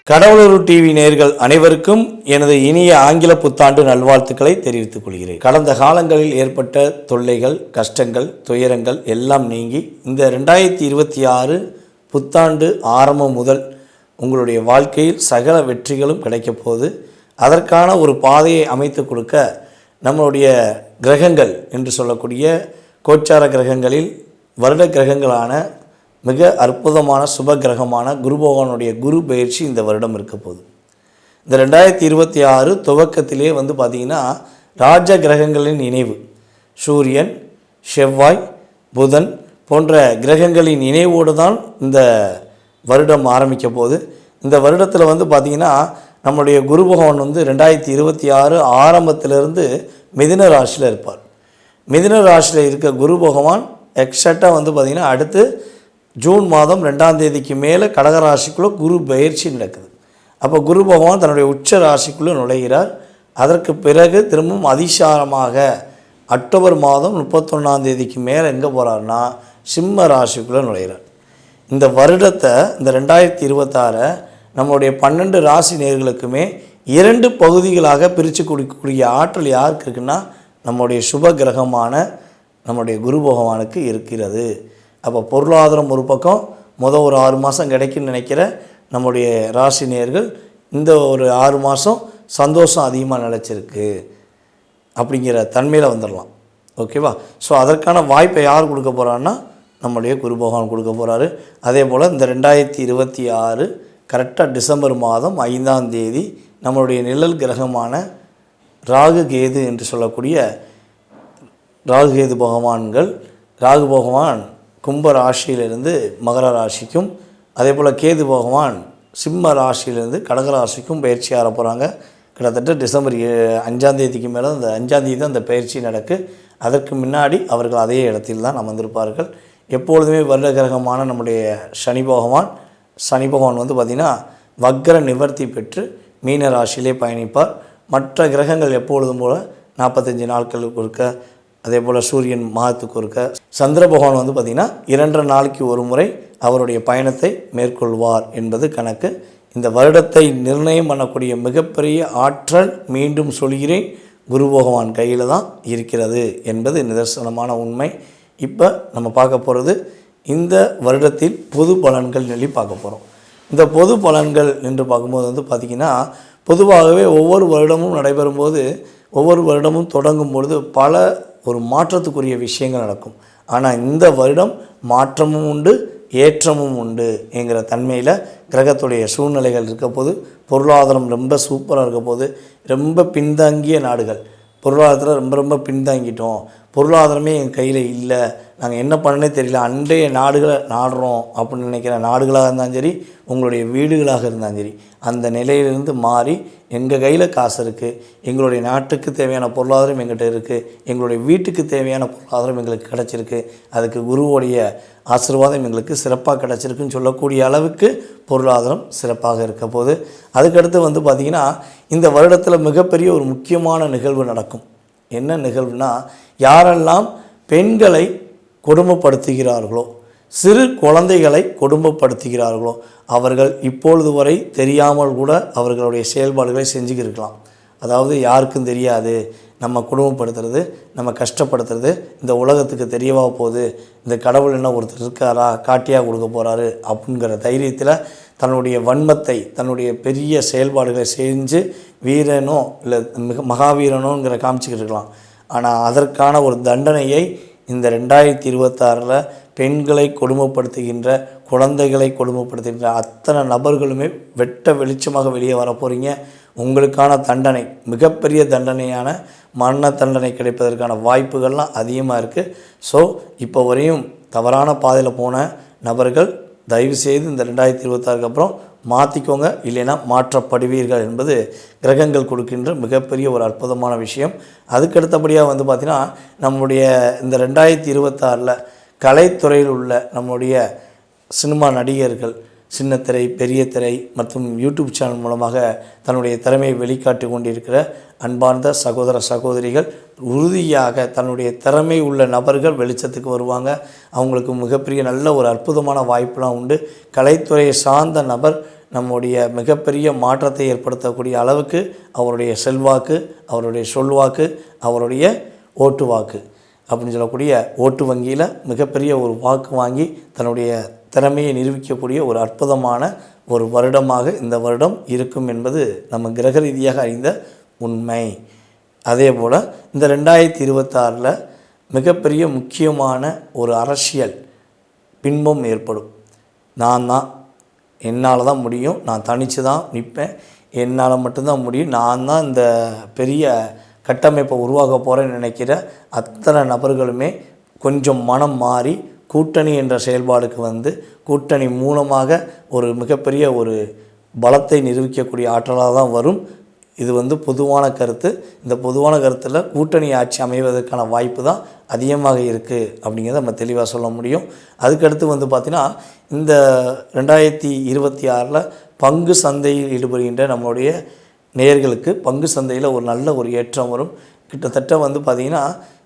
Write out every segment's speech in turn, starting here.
கடவுளூர் TV நேயர்கள் அனைவருக்கும் எனது இனிய ஆங்கில புத்தாண்டு நல்வாழ்த்துக்களை தெரிவித்துக் கொள்கிறேன். கடந்த காலங்களில் ஏற்பட்ட தொல்லைகள், கஷ்டங்கள், துயரங்கள் எல்லாம் நீங்கி இந்த 2026 புத்தாண்டு ஆரம்பம் முதல் உங்களுடைய வாழ்க்கையில் சகல வெற்றிகளும் கிடைக்கப் போகுது. அதற்கான ஒரு பாதையை அமைத்து கொடுக்க நம்மளுடைய கிரகங்கள் என்று சொல்லக்கூடிய கோச்சார கிரகங்களில் வருட கிரகங்களான மிக அற்புதமான சுப கிரகமான குரு பகவானுடைய குரு பயிற்சி இந்த வருடம் இருக்க போகுது. இந்த 2026 துவக்கத்திலே பார்த்திங்கன்னா ராஜ கிரகங்களின் இணைவு, சூரியன், செவ்வாய், புதன் போன்ற கிரகங்களின் இணைவோடு தான் இந்த வருடம் ஆரம்பிக்க போகுது. இந்த வருடத்தில் பார்த்திங்கன்னா நம்முடைய குரு பகவான் 2026 ஆரம்பத்திலிருந்து மிதுன ராசியில் இருப்பார். மிதுன ராசியில் இருக்க குரு பகவான் எக்ஸாக்டாக பார்த்திங்கன்னா அடுத்து ஜூன் மாதம் 2ஆம் தேதிக்கு மேலே கடகராசிக்குள்ளே குரு பயிற்சி நடக்குது. அப்போ குரு பகவான் தன்னுடைய உச்ச ராசிக்குள்ளே நுழைகிறார். அதற்கு பிறகு திரும்பவும் அதிசாரமாக அக்டோபர் மாதம் 31ஆம் தேதிக்கு மேலே எங்கே போகிறார்னா சிம்ம ராசிக்குள்ளே நுழைகிறார். இந்த வருடத்தை இந்த 2026 நம்மளுடைய 12 ராசி நேயர்களுக்குமே 2 பகுதிகளாக பிரித்து கொடுக்கக்கூடிய ஆற்றல் யாருக்கு இருக்குன்னா நம்முடைய சுப கிரகமான நம்முடைய குரு பகவானுக்கு இருக்கிறது. அப்போ பொருளாதாரம் ஒரு பக்கம் ஒரு 6 மாதம் கிடைக்குன்னு நினைக்கிற நம்முடைய ராசி நேயர்கள் இந்த ஒரு 6 மாதம் சந்தோஷம் அதிகமாக நிலச்சிருக்கு அப்படிங்கிற தன்மையில் வந்துடலாம். ஓகேவா? ஸோ அதற்கான வாய்ப்பை யார் கொடுக்க போகிறான்னா நம்முடைய குரு பகவான் கொடுக்க போகிறாரு. அதே போல் இந்த 2026 கரெக்டாக டிசம்பர் மாதம் 5ஆம் தேதி நம்மளுடைய நிழல் கிரகமான ராகு கேது என்று சொல்லக்கூடிய ராகு கேது பகவான்கள், ராகு பகவான் கும்ப ராசியிலிருந்து மகர ராசிக்கும், அதே போல் கேது பகவான் சிம்ம ராசியிலிருந்து கடக ராசிக்கும் பயிற்சி ஆர போகிறாங்க. கிட்டத்தட்ட டிசம்பர் 5ஆம் தேதிக்கு மேலே அந்த 5ஆம் தேதி தான் அந்த பயிற்சி நடக்கு. அதற்கு முன்னாடி அவர்கள் அதே இடத்தில் தான் அமர்ந்திருப்பார்கள். எப்பொழுதுமே வருட கிரகமான நம்முடைய சனி பகவான் பார்த்திங்கன்னா வக்ர நிவர்த்தி பெற்று மீன ராசியிலே பயணிப்பார். மற்ற கிரகங்கள் எப்பொழுதும் போல் 45 நாட்களுக்கு ஒருக்க, அதே போல் சூரியன் மாதத்துக்கு ஒருக்க, சந்திர பகவான் பார்த்திங்கன்னா 2.5 நாளைக்கு ஒரு முறை அவருடைய பயணத்தை மேற்கொள்வார் என்பது கணக்கு. இந்த வருடத்தை நிர்ணயம் பண்ணக்கூடிய மிகப்பெரிய ஆற்றல், மீண்டும் சொல்கிறேன், குரு பகவான் கையில் தான் இருக்கிறது என்பது நிதர்சனமான உண்மை. இப்போ நம்ம பார்க்க போகிறது இந்த வருடத்தில் பொது பலன்கள் சொல்லி பார்க்க போகிறோம். இந்த பொது பலன்கள் என்று பார்க்கும்போது பார்த்திங்கன்னா பொதுவாகவே ஒவ்வொரு வருடமும் நடைபெறும்போது, ஒவ்வொரு வருடமும் தொடங்கும் பொழுது பல ஒரு மாற்றத்துக்குரிய விஷயங்கள் நடக்கும். ஆனால் இந்த வருடம் மாற்றமும் உண்டு, ஏற்றமும் உண்டு என்கிற தன்மையில் கிரகத்துடைய சூழ்நிலைகள் இருக்க போது, பொருளாதாரம் ரொம்ப சூப்பராக இருக்க போது, ரொம்ப பின்தங்கிய நாடுகள் பொருளாதாரத்தில் ரொம்ப பின்தங்கிட்டோம், பொருளாதாரமே என் கையில் இல்லை, நாங்கள் என்ன பண்ணனே தெரியல, அன்றைய நாடுகளை நாடுறோம் அப்படின்னு நினைக்கிற நாடுகளாக இருந்தாலும் சரி, உங்களுடைய வீடுகளாக இருந்தாலும் சரி, அந்த நிலையிலிருந்து மாறி எங்கள் கையில் காசு இருக்குது, எங்களுடைய நாட்டுக்கு தேவையான பொருளாதாரம் எங்கிட்ட இருக்குது, எங்களுடைய வீட்டுக்கு தேவையான பொருளாதாரம் எங்களுக்கு கிடச்சிருக்கு, அதுக்கு குருவோடைய ஆசீர்வாதம் எங்களுக்கு சிறப்பாக கிடச்சிருக்குன்னு சொல்லக்கூடிய அளவுக்கு பொருளாதாரம் சிறப்பாக இருக்க போது. அதுக்கடுத்து பார்த்திங்கன்னா இந்த வருடத்தில் மிகப்பெரிய ஒரு முக்கியமான நிகழ்வு நடக்கும். என்ன நிகழ்வுனா, யாரெல்லாம் பெண்களை கொடுமைப்படுத்துகிறார்களோ, சிறு குழந்தைகளை கொடுமைப்படுத்துகிறார்களோ, அவர்கள் இப்பொழுது வரை தெரியாமல் கூட அவர்களுடைய செயல்பாடுகளை செஞ்சுக்கிருக்கலாம். அதாவது யாருக்கும் தெரியாது, நம்ம குடும்பப்படுத்துறது, நம்ம கஷ்டப்படுத்துறது இந்த உலகத்துக்கு தெரியவா போகுது, இந்த கடவுள் என்ன ஒருத்தர் இருக்காரா, காட்டியாக கொடுக்க போகிறாரு அப்படிங்கிற தைரியத்தில் தன்னுடைய வன்மத்தை, தன்னுடைய பெரிய செயல்பாடுகளை செஞ்சு வீரனோ இல்லை மகாவீரனோங்கிற காமிச்சிக்கிட்டு இருக்கலாம். ஆனால் அதற்கான ஒரு தண்டனையை இந்த 2026 பெண்களை கொடுமைப்படுத்துகின்ற, குழந்தைகளை கொடுமைப்படுத்துகின்ற அத்தனை நபர்களுமே வெட்ட வெளிச்சமாக வெளியே வர போகிறீங்க. உங்களுக்கான தண்டனை, மிகப்பெரிய தண்டனையான மரண தண்டனை கிடைப்பதற்கான வாய்ப்புகள்லாம் அதிகமாக இருக்குது. ஸோ இப்போ வரையும் தவறான பாதையில் போன நபர்கள் தயவுசெய்து இந்த 2026 அப்புறம் மாற்றிக்கோங்க, இல்லைன்னா மாற்றப்படுவீர்கள் என்பது கிரகங்கள் கொடுக்கின்ற மிகப்பெரிய ஒரு அற்புதமான விஷயம். அதுக்கடுத்தபடியாக பார்த்திங்கன்னா நம்முடைய இந்த 2026 கலைத்துறையில் உள்ள நம்முடைய சினிமா நடிகர்கள், சின்னத்திரை, பெரிய திரை மற்றும் யூடியூப் சேனல் மூலமாக தன்னுடைய திறமையை வெளிக்காட்டி கொண்டிருக்கிற அன்பார்ந்த சகோதர சகோதரிகள், உறுதியாக தன்னுடைய திறமை உள்ள நபர்கள் வெளிச்சத்துக்கு வருவாங்க. அவங்களுக்கு மிகப்பெரிய நல்ல ஒரு அற்புதமான வாய்ப்புலாம் உண்டு. கலைத்துறையை சார்ந்த நபர் நம்முடைய மிகப்பெரிய மாற்றத்தை ஏற்படுத்தக்கூடிய அளவுக்கு அவருடைய செல்வாக்கு, அவருடைய சொல்வாக்கு, அவருடைய ஓட்டு வாக்கு அப்படின்னு சொல்லக்கூடிய ஓட்டு வங்கியில் மிகப்பெரிய ஒரு வாக்கு வாங்கி தன்னுடைய திறமையை நிரூபிக்கக்கூடிய ஒரு அற்புதமான ஒரு வருடமாக இந்த வருடம் இருக்கும் என்பது நம்ம கிரக ரீதியாக அறிந்த உண்மை. அதே போல் இந்த 2026 மிகப்பெரிய முக்கியமான ஒரு அரசியல் பின்பம் ஏற்படும். நான் தான், என்னால் தான் முடியும், நான் தனித்து தான் நிற்பேன், என்னால் மட்டும்தான் முடியும், நான் தான் இந்த பெரிய கட்டமைப்பை உருவாக்க போகிறேன்னு நினைக்கிற அத்தனை நபர்களுமே கொஞ்சம் மனம் மாறி கூட்டணி என்ற செயல்பாடுக்கு வந்து கூட்டணி மூலமாக ஒரு மிகப்பெரிய ஒரு பலத்தை நிரூபிக்கக்கூடிய ஆற்றலாக தான் வரும். இது வந்து பொதுவான கருத்து. இந்த பொதுவான கருத்தில் கூட்டணி ஆட்சி அமைவதற்கான வாய்ப்பு தான் அதிகமாக இருக்குது அப்படிங்கிறத நம்ம தெளிவாக சொல்ல முடியும். அதுக்கடுத்து வந்து பார்த்திங்கன்னா இந்த 2026 பங்கு சந்தையில் ஈடுபடுகின்ற நம்மளுடைய நேயர்களுக்கு பங்கு சந்தையில் ஒரு நல்ல ஒரு ஏற்றம் வரும். கிட்டத்தட்ட வந்து பார்த்திங்கன்னா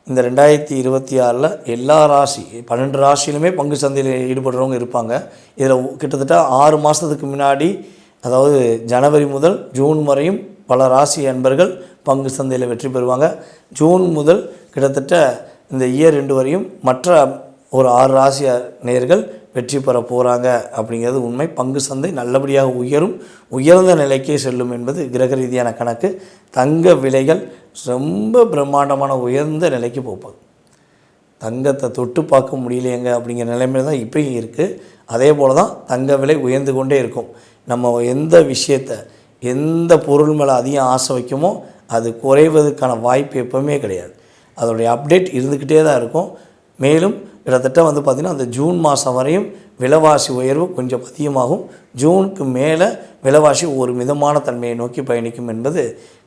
இந்த 2026 எல்லா ராசி 12 ராசியிலுமே பங்கு சந்தையில் ஈடுபடுறவங்க இருப்பாங்க. இதில் கிட்டத்தட்ட 6 மாதத்துக்கு முன்னாடி, அதாவது ஜனவரி முதல் ஜூன் வரையும் பல ராசி அன்பர்கள் பங்கு சந்தையில் வெற்றி பெறுவாங்க. ஜூன் முதல் கிட்டத்தட்ட இந்த இயர் 2 வரையும் மற்ற ஒரு 6 ராசி நேயர்கள் வெற்றி பெற போகிறாங்க அப்படிங்கிறது உண்மை. பங்கு சந்தை நல்லபடியாக உயர்ந்த நிலைக்கே செல்லும் என்பது கிரக ரீதியான கணக்கு. தங்க விலைகள் ரொம்ப பிரம்மாண்டமான உயர்ந்த நிலைக்கு போப்பாங்க. தங்கத்தை தொட்டு பார்க்க முடியலையங்க அப்படிங்கிற நிலைமையில் தான் இப்போயும் இருக்குது. அதே போல் தான் தங்க விலை உயர்ந்து கொண்டே இருக்கும். நம்ம எந்த விஷயத்தை எந்த பொருள் மேலே அதிகம் ஆசை வைக்குமோ அது குறைவதற்கான வாய்ப்பு எப்போவுமே கிடையாது. அதோடைய அப்டேட் இருந்துக்கிட்டே தான் இருக்கும். மேலும் கிட்டத்தட்ட வந்து பார்த்திங்கன்னா அந்த ஜூன் மாதம் வரையும் விலைவாசி உயர்வு கொஞ்சம் அதிகமாகும். ஜூனுக்கு மேலே விலைவாசி ஒரு மிதமான தன்மையை நோக்கி பயணிக்கும் என்பது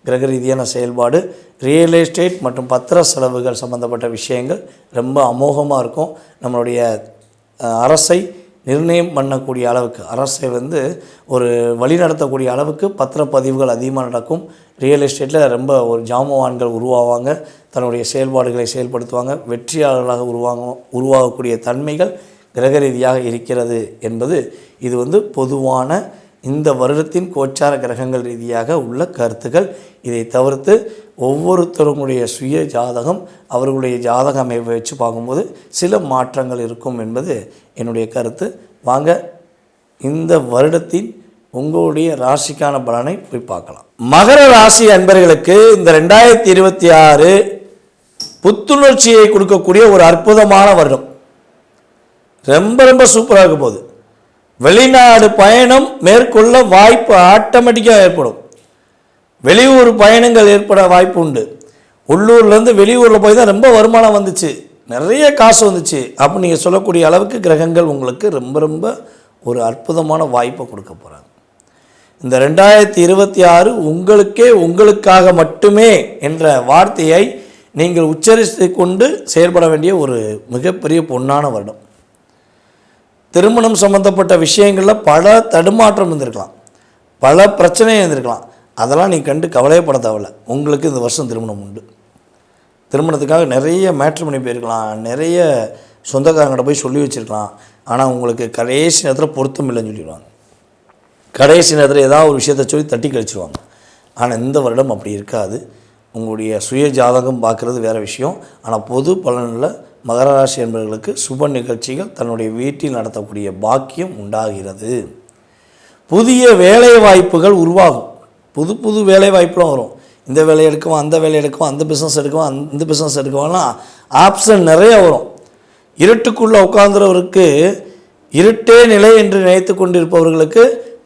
கிரக ரீதியான செயல்பாடு. ரியல் எஸ்டேட் மற்றும் பத்திர செலவுகள் சம்மந்தப்பட்ட விஷயங்கள் ரொம்ப அமோகமாக இருக்கும். நம்மளுடைய அரசை நிர்ணயம் பண்ணக்கூடிய அளவுக்கு, அரசை வந்து ஒரு வழி நடத்தக்கூடிய அளவுக்கு பத்திரப்பதிவுகள் அதிகமாக நடக்கும். ரியல் எஸ்டேட்டில் ரொம்ப ஒரு ஜாமவான்கள் உருவாவாங்க, தன்னுடைய செயல்பாடுகளை செயல்படுத்துவாங்க, வெற்றியாளர்களாக உருவாகக்கூடிய தன்மைகள் கிரக ரீதியாக இருக்கிறது என்பது இது வந்து பொதுவான இந்த வருடத்தின் கோச்சார கிரகங்கள் ரீதியாக உள்ள கருத்துக்கள். இதை தவிர்த்து ஒவ்வொருத்தருடைய சுய ஜாதகம், அவர்களுடைய ஜாதக அமைப்பை வச்சு பார்க்கும்போது சில மாற்றங்கள் இருக்கும் என்பது என்னுடைய கருத்து. வாங்க இந்த வருடத்தின் உங்களுடைய ராசிக்கான பலனை போய் பார்க்கலாம். மகர ராசி அன்பர்களுக்கு இந்த 2026 புத்துணர்ச்சியை கொடுக்கக்கூடிய ஒரு அற்புதமான வருடம். ரொம்ப ரொம்ப சூப்பராக இருக்க போகுது. வெளிநாடு பயணம் மேற்கொள்ள வாய்ப்பு ஆட்டோமேட்டிக்காக ஏற்படும். வெளியூர் பயணங்கள் ஏற்பட வாய்ப்பு உண்டு. உள்ளூர்லேருந்து வெளியூரில் போய் தான் ரொம்ப வருமானம் வந்துச்சு, நிறைய காசு வந்துச்சு அப்படின்னு நீங்கள் சொல்லக்கூடிய அளவுக்கு கிரகங்கள் உங்களுக்கு ரொம்ப ரொம்ப ஒரு அற்புதமான வாய்ப்பை கொடுக்க போகிறாங்க. இந்த 2026 உங்களுக்காக மட்டுமே என்ற வார்த்தையை நீங்கள் உச்சரித்து கொண்டு செயல்பட வேண்டிய ஒரு மிகப்பெரிய பொன்னான வருடம். திருமணம் சம்பந்தப்பட்ட விஷயங்களில் பல தடுமாற்றம் இருந்திருக்கலாம், பல பிரச்சனை இருந்திருக்கலாம். அதெல்லாம் நீ கண்டு கவலையப்பட தேவையில்ல. உங்களுக்கு இந்த வருஷம் திருமணம் உண்டு. திருமணத்துக்காக நிறைய மேட்ரிமோனி போயிருக்கலாம், நிறைய சொந்தக்காரங்கிட்ட போய் சொல்லி வச்சுருக்கலாம். ஆனால் உங்களுக்கு கடைசி நேரத்தில் பொருத்தம் இல்லைன்னு சொல்லிடுவாங்க. கடைசி நேரத்தில் ஏதாவது ஒரு விஷயத்தை சொல்லி தட்டி கழிச்சிடுவாங்க. ஆனால் இந்த வருடம் அப்படி இருக்காது. உங்களுடைய சுய ஜாதகம் பார்க்குறது வேறு விஷயம். ஆனால் பொது பலனில் மகர ராசி என்பவர்களுக்கு சுப நிகழ்ச்சிகள் தன்னுடைய வீட்டில் நடத்தக்கூடிய பாக்கியம் உண்டாகிறது. புதிய வேலை வாய்ப்புகள் உருவாகும். புது வேலை வாய்ப்புலாம் வரும். இந்த வேலையை எடுக்குவோம், அந்த வேலையை எடுக்குவோம், அந்த பிஸ்னஸ் எடுக்குவோம், இந்த பிஸ்னஸ் எடுக்குவோம்னா ஆப்ஷன் நிறைய வரும். இருட்டுக்குள்ளே உட்கார்ந்துறவருக்கு இருட்டே நிலை என்று நினைத்து கொண்டிருப்பவர்களுக்கு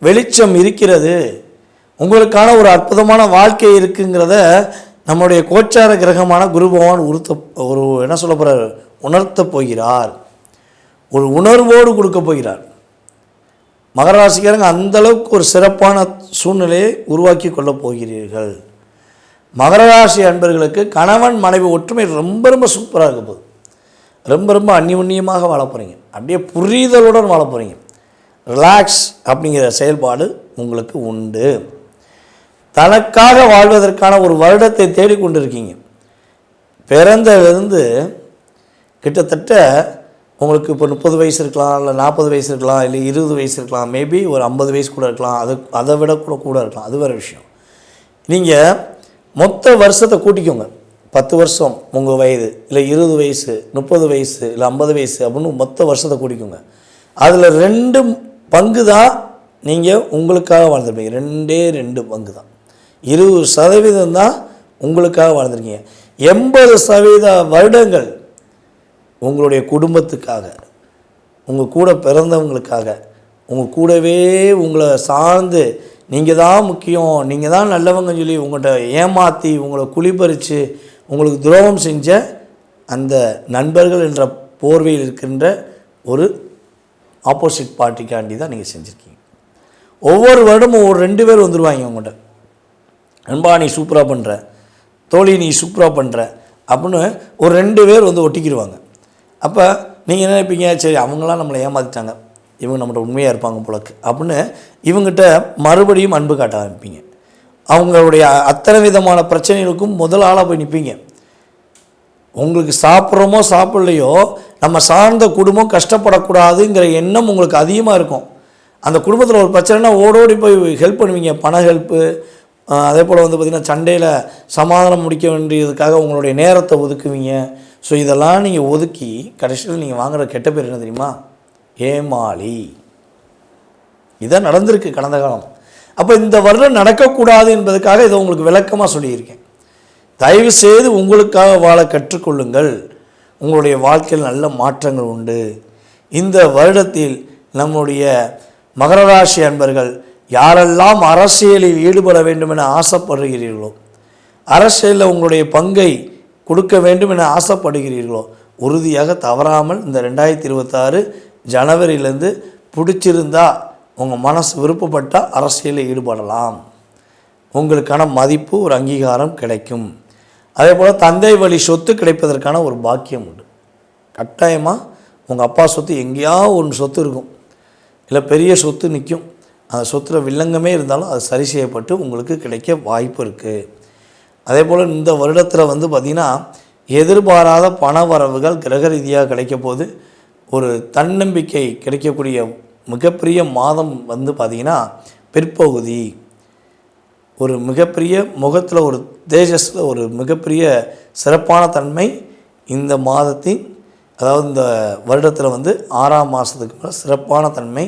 வெளிச்சம் இருக்கிறது. உங்களுக்கான ஒரு அற்புதமான வாழ்க்கை இருக்குங்கிறத நம்முடைய கோச்சார கிரகமான குரு பகவான் என்ன சொல்ல போகிறார், உணர்த்த போகிறார். ஒரு உணர்வோடு கொடுக்க போகிறார். மகர ராசிக்காரங்க அந்தளவுக்கு ஒரு சிறப்பான சூழ்நிலையை உருவாக்கி கொள்ளப் போகிறீர்கள். மகர ராசி அன்பர்களுக்கு கணவன் மனைவி ஒற்றுமை ரொம்ப ரொம்ப சூப்பராக இருக்க போகுது. ரொம்ப ரொம்ப அந்நியுன்னியமாக வாழ போகிறீங்க. அப்படியே புரிதலுடன் வாழ போகிறீங்க. ரிலாக்ஸ் அப்படிங்கிற செயல்பாடு உங்களுக்கு உண்டு. தனக்காக வாழ்வதற்கான ஒரு வருடத்தை தேடிக்கொண்டிருக்கீங்க. பிறந்ததிலிருந்து கிட்டத்தட்ட உங்களுக்கு இப்போ 30 வயசு இருக்கலாம், இல்லை 40 வயசு இருக்கலாம், இல்லை 20 வயசு இருக்கலாம், மேபி ஒரு 50 வயசு கூட இருக்கலாம், அதை விட கூட இருக்கலாம். அது வேறு விஷயம். நீங்கள் மொத்த வருஷத்தை கூட்டிக்கோங்க. 10 வருஷம் உங்கள் வயது, இல்லை 20 வயசு, 30 வயசு, இல்லை 50 வயசு அப்படின்னு மொத்த வருஷத்தை கூட்டிக்கோங்க. அதில் 2 பங்கு தான் நீங்கள் உங்களுக்காக வாழ்ந்துருப்பீங்க. 2 பங்கு தான். 20% தான் உங்களுக்காக வாழ்ந்துருக்கீங்க. 80% வருடங்கள் உங்களுடைய குடும்பத்துக்காக, உங்கள் கூட பிறந்தவங்களுக்காக, உங்கள் கூடவே உங்களை சார்ந்து நீங்கள் தான் முக்கியம், நீங்கள் தான் நல்லவங்கன்னு சொல்லி உங்கள்கிட்ட ஏமாற்றி உங்களை குளிபறித்து உங்களுக்கு துரோகம் செஞ்ச அந்த நண்பர்கள் என்ற போர்வையில் இருக்கின்ற ஒரு ஆப்போசிட் பார்ட்டிக்காண்டி தான் நீங்கள் செஞ்சுருக்கீங்க. ஒவ்வொரு வருடமும் ஒரு 2 பேர் வந்துடுவாங்க உங்கள்கிட்ட. நண்பா நீ சூப்பராக பண்ணுற, தோழி நீ சூப்பராக பண்ணுற அப்படின்னு ஒரு 2 பேர் வந்து ஒட்டிக்கிடுவாங்க. அப்போ நீங்கள் என்ன நினைப்பீங்க, சரி அவங்களாம் நம்மளை ஏமாற்றிட்டாங்க, இவங்க நம்மகிட்ட உண்மையாக இருப்பாங்க போலக்கு அப்படின்னு இவங்ககிட்ட மறுபடியும் அன்பு காட்ட ஆரம்பிப்பீங்க. அவங்களுடைய அத்தனை விதமான பிரச்சனைகளுக்கும் முதல் ஆளாக போய் நிற்பீங்க. உங்களுக்கு சாப்பிட்றோமோ சாப்பிட்லையோ நம்ம சார்ந்த குடும்பம் கஷ்டப்படக்கூடாதுங்கிற எண்ணம் உங்களுக்கு அதிகமாக இருக்கும். அந்த குடும்பத்தில் ஒரு பிரச்சனைனா ஓடோடி போய் ஹெல்ப் பண்ணுவீங்க, பண ஹெல்ப்பு. அதே போல் வந்து பார்த்திங்கன்னா சண்டையில் சமாதானம் முடிக்க வேண்டியதுக்காக உங்களுடைய நேரத்தை ஒதுக்குவீங்க. ஸோ இதெல்லாம் நீங்கள் ஒதுக்கி கடைசியில் நீங்கள் வாங்குகிற கெட்ட பேர் என்ன தெரியுமா? ஏமாளி. இதான் நடந்திருக்கு கடந்த காலம். அப்போ இந்த வருடம் நடக்கக்கூடாது என்பதுக்காக இதை உங்களுக்கு விளக்கமாக சொல்லியிருக்கேன். தயவு செய்து உங்களுக்காக வாழ கற்றுக்கொள்ளுங்கள். உங்களுடைய வாழ்க்கையில் நல்ல மாற்றங்கள் உண்டு. இந்த வருடத்தில் நம்முடைய மகர ராசி அன்பர்கள் யாரெல்லாம் அரசியலில் ஈடுபட வேண்டும் என ஆசைப்படுகிறீர்களோ, அரசியலில் உங்களுடைய பங்கை கொடுக்க வேண்டும் என ஆசைப்படுகிறீர்களோ, உறுதியாக தவறாமல் இந்த 2026 ஜனவரியிலேருந்து பிடிச்சிருந்தா உங்கள் மனசு விருப்பப்பட்டால் அரசியலில் ஈடுபடலாம். உங்களுக்கான மதிப்பு, ஒரு அங்கீகாரம் கிடைக்கும். அதே போல் தந்தை வழி சொத்து கிடைப்பதற்கான ஒரு பாக்கியம் உண்டு. கட்டாயமாக உங்கள் அப்பா சொத்து எங்கேயாவது ஒரு சொத்து இருக்கும், இல்லை பெரிய சொத்து நிற்கும். அந்த சொத்தில் வில்லங்கமே இருந்தாலும் அது சரி செய்யப்பட்டு உங்களுக்கு கிடைக்க வாய்ப்பு இருக்குது. அதே போல் இந்த வருடத்தில் வந்து பார்த்திங்கன்னா எதிர்பாராத பண வரவுகள் கிரக ரீதியாக கிடைக்க போது ஒரு தன்னம்பிக்கை கிடைக்கக்கூடிய மிகப்பெரிய மாதம் வந்து பார்த்திங்கன்னா பிற்பகுதி. ஒரு மிகப்பெரிய முகத்தில் ஒரு தேஜஸில் ஒரு மிகப்பெரிய சிறப்பான தன்மை இந்த மாதத்தின், அதாவது இந்த வருடத்தில் வந்து 6ஆம் மாதத்துக்கு மேலே சிறப்பான தன்மை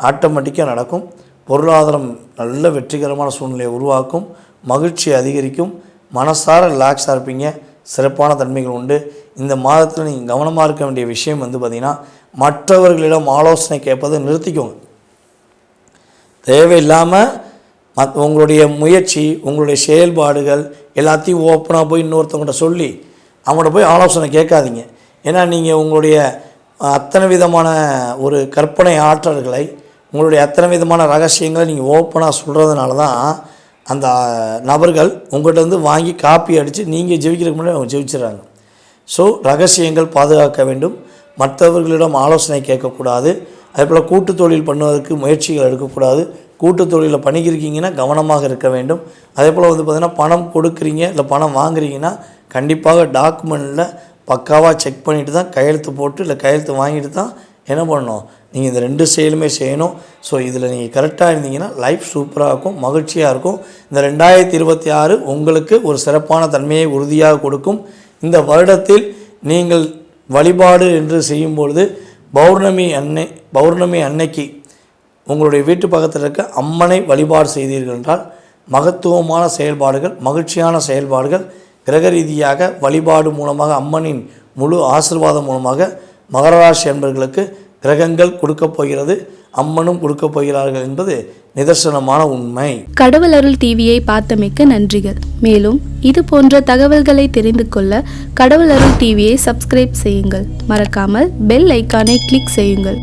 ஆட்டோமேட்டிக்காக நடக்கும். பொருளாதாரம் நல்ல வெற்றிகரமான சூழ்நிலையை உருவாக்கும், மகிழ்ச்சி அதிகரிக்கும், மனசார ரிலாக்ஸாக இருப்பீங்க, சிறப்பான தன்மைகள் உண்டு. இந்த மாதத்தில் நீங்கள் கவனமாக இருக்க வேண்டிய விஷயம் வந்து பார்த்திங்கன்னா மற்றவர்களிடம் ஆலோசனை கேட்பதை நிறுத்திக்கோங்க. தேவையில்லாமல் உங்களுடைய முயற்சி, உங்களுடைய செயல்பாடுகள் எல்லாத்தையும் ஓப்பனாக போய் இன்னொருத்தவங்கள்ட்ட சொல்லி அவங்கள்ட்ட போய் ஆலோசனை கேட்காதீங்க. ஏன்னா நீங்கள் உங்களுடைய அத்தனை விதமான ஒரு கற்பனை ஆற்றல்களை, உங்களுடைய அத்தனை விதமான ரகசியங்களை நீங்கள் ஓப்பனாக சொல்கிறதுனால தான் அந்த நபர்கள் உங்கள்கிட்ட வந்து வாங்கி காப்பி அடித்து நீங்கள் ஜெயிக்கிறதுக்கு முன்னாடி அவங்க ஜெயிச்சிடறாங்க. ஸோ ரகசியங்கள் பாதுகாக்க வேண்டும், மற்றவர்களிடம் ஆலோசனை கேட்கக்கூடாது. அதே போல் கூட்டு தொழில் பண்ணுவதற்கு முயற்சிகள் எடுக்கக்கூடாது. கூட்டு தொழிலில் பண்ணிக்கிருக்கீங்கன்னா கவனமாக இருக்க வேண்டும். அதே போல் வந்து பார்த்திங்கன்னா பணம் கொடுக்குறீங்க இல்லை பணம் வாங்குறீங்கன்னா கண்டிப்பாக டாக்குமெண்ட்டில் பக்காவாக செக் பண்ணிவிட்டு தான் கையெழுத்து போட்டு இல்லை கையெழுத்து வாங்கிட்டு தான் என்ன பண்ணணும், நீங்கள் இந்த 2 செயலுமே செய்யணும். ஸோ இதில் நீங்கள் கரெக்டாக இருந்தீங்கன்னா லைஃப் சூப்பராக இருக்கும், மகிழ்ச்சியாக இருக்கும். இந்த 2026 உங்களுக்கு ஒரு சிறப்பான தன்மையை உறுதியாக கொடுக்கும். இந்த வருடத்தில் நீங்கள் வழிபாடு என்று செய்யும்பொழுது பௌர்ணமி அன்னைக்கு உங்களுடைய வீட்டு பக்கத்தில் இருக்க அம்மனை வழிபாடு செய்தீர்கள் என்றால் மகத்துவமான செயல்பாடுகள், மகிழ்ச்சியான செயல்பாடுகள், கிரக ரீதியாக வழிபாடு மூலமாக அம்மனின் முழு ஆசீர்வாதம் மூலமாக மகர ராசி என்பவர்களுக்கு கிரகங்கள் கொடுக்கப் போகிறது, அம்மனும் கொடுக்கப் போகிறார்கள் என்பது நிதர்சனமான உண்மை. கடவுள் அருள் டிவியை பார்த்தமைக்கு நன்றிகள். மேலும் இது போன்ற தகவல்களை தெரிந்து கொள்ள கடவுள் அருள் டிவியை சப்ஸ்கிரைப் செய்யுங்கள். மறக்காமல் பெல் ஐக்கானை கிளிக் செய்யுங்கள்.